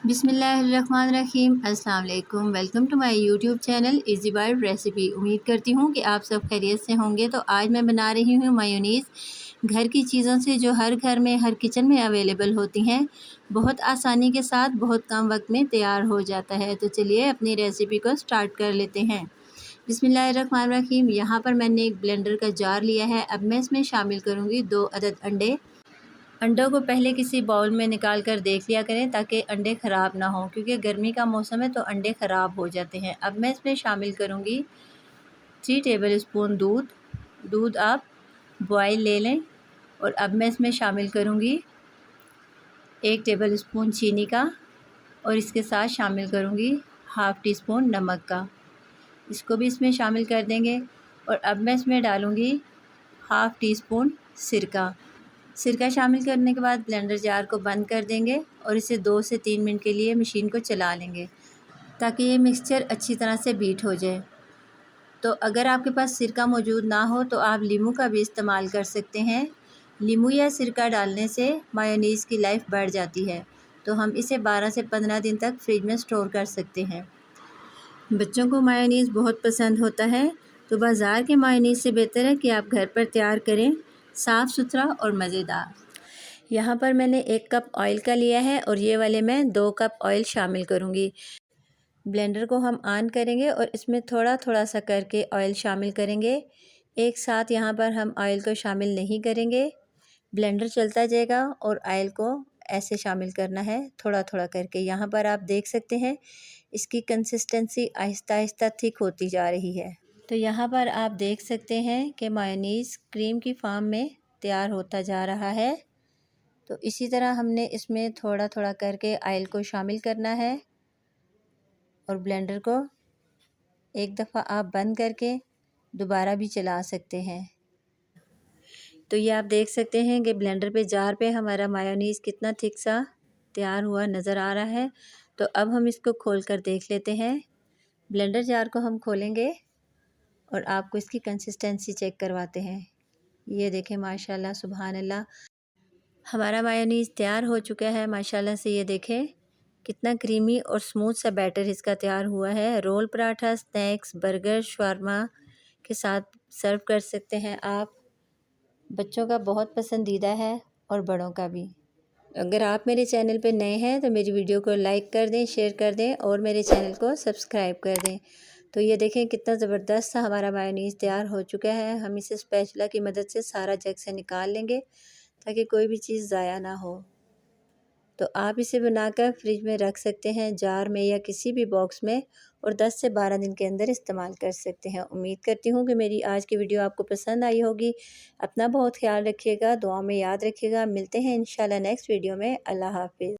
बिस्मिल्लाहिर्रहमानिर्रहीम। अस्सलाम वालेकुम। Welcome to my YouTube channel easy bite recipe. उम्मीद करती हूँ कि आप सब खैरियत से होंगे। तो आज मैं बना रही हूँ मायोनीज़। घर की चीज़ों से जो हर घर में हर किचन में अवेलेबल होती हैं, बहुत आसानी के साथ बहुत कम वक्त में तैयार हो जाता है। तो चलिए अपनी रेसिपी को स्टार्ट कर लेते हैं। बिस्मिल्लाहिर्रहमानिर्रहीम। यहाँ पर मैंने एक ब्लेंडर का जार लिया है। अब मैं इसमें शामिल करूँगी 2 अदद अंडे। अंडों को पहले किसी बाउल में निकाल कर देख लिया करें ताकि अंडे ख़राब ना हों, क्योंकि गर्मी का मौसम है तो अंडे ख़राब हो जाते हैं। अब मैं इसमें शामिल करूँगी 3 टेबल स्पून दूध। दूध आप बॉयल ले लें। और अब मैं इसमें शामिल करूँगी 1 टेबल स्पून चीनी का, और इसके साथ शामिल करूँगी हाफ़ टी स्पून नमक का। इसको भी इसमें शामिल कर देंगे। और अब मैं इसमें डालूँगी हाफ़ टी स्पून सिरका। सिरका शामिल करने के बाद ब्लेंडर जार को बंद कर देंगे और इसे 2 से 3 मिनट के लिए मशीन को चला लेंगे ताकि ये मिक्सचर अच्छी तरह से बीट हो जाए। तो अगर आपके पास सिरका मौजूद ना हो तो आप लीमू का भी इस्तेमाल कर सकते हैं। लीमू या सिरका डालने से मायोनीज़ की लाइफ बढ़ जाती है, तो हम इसे 12 से 15 दिन तक फ्रिज में स्टोर कर सकते हैं। बच्चों को मायोनीज़ बहुत पसंद होता है, तो बाज़ार के मायोनीज़ से बेहतर है कि आप घर पर तैयार करें, साफ़ सुथरा और मज़ेदार। यहाँ पर मैंने 1 कप ऑयल का लिया है और ये वाले मैं 2 कप ऑयल शामिल करूँगी। ब्लेंडर को हम ऑन करेंगे और इसमें थोड़ा थोड़ा सा करके ऑयल शामिल करेंगे। एक साथ यहाँ पर हम ऑयल को शामिल नहीं करेंगे। ब्लेंडर चलता जाएगा और ऑयल को ऐसे शामिल करना है थोड़ा थोड़ा करके। यहाँ पर आप देख सकते हैं इसकी कंसिस्टेंसी आहिस्ता आहिस्ता थिक होती जा रही है। तो यहाँ पर आप देख सकते हैं कि मायोनीज़ क्रीम की फॉर्म में तैयार होता जा रहा है। तो इसी तरह हमने इसमें थोड़ा थोड़ा करके ऑयल को शामिल करना है और ब्लेंडर को एक दफ़ा आप बंद करके दोबारा भी चला सकते हैं। तो ये आप देख सकते हैं कि ब्लेंडर पे जार पे हमारा मायोनीज़ कितना थिक सा तैयार हुआ नज़र आ रहा है। तो अब हम इसको खोल कर देख लेते हैं। ब्लेंडर जार को हम खोलेंगे और आपको इसकी कंसिस्टेंसी चेक करवाते हैं। ये देखें, माशाल्लाह सुभान अल्लाह, हमारा मायोनीज़ तैयार हो चुका है माशाल्लाह से। ये देखें कितना क्रीमी और स्मूथ सा बैटर इसका तैयार हुआ है। Role, paratha, snacks, burger, shawarma के साथ सर्व कर सकते हैं आप। बच्चों का बहुत पसंदीदा है और बड़ों का भी। अगर आप मेरे चैनल पे नए हैं तो मेरी वीडियो को लाइक कर दें, शेयर कर दें और मेरे चैनल को सब्सक्राइब कर दें। तो ये देखें कितना ज़बरदस्त सा हमारा मायोनीज़ तैयार हो चुका है। हम इसे स्पैचुला की मदद से सारा जग से निकाल लेंगे ताकि कोई भी चीज़ ज़ाया ना हो। तो आप इसे बनाकर फ्रिज में रख सकते हैं, जार में या किसी भी बॉक्स में, और 10 से 12 दिन के अंदर इस्तेमाल कर सकते हैं। उम्मीद करती हूँ कि मेरी आज की वीडियो आपको पसंद आई होगी। अपना बहुत ख्याल रखिएगा, दुआ में याद रखिएगा। मिलते हैं इंशाल्लाह नेक्स्ट वीडियो में। अल्लाह हाफ़िज़।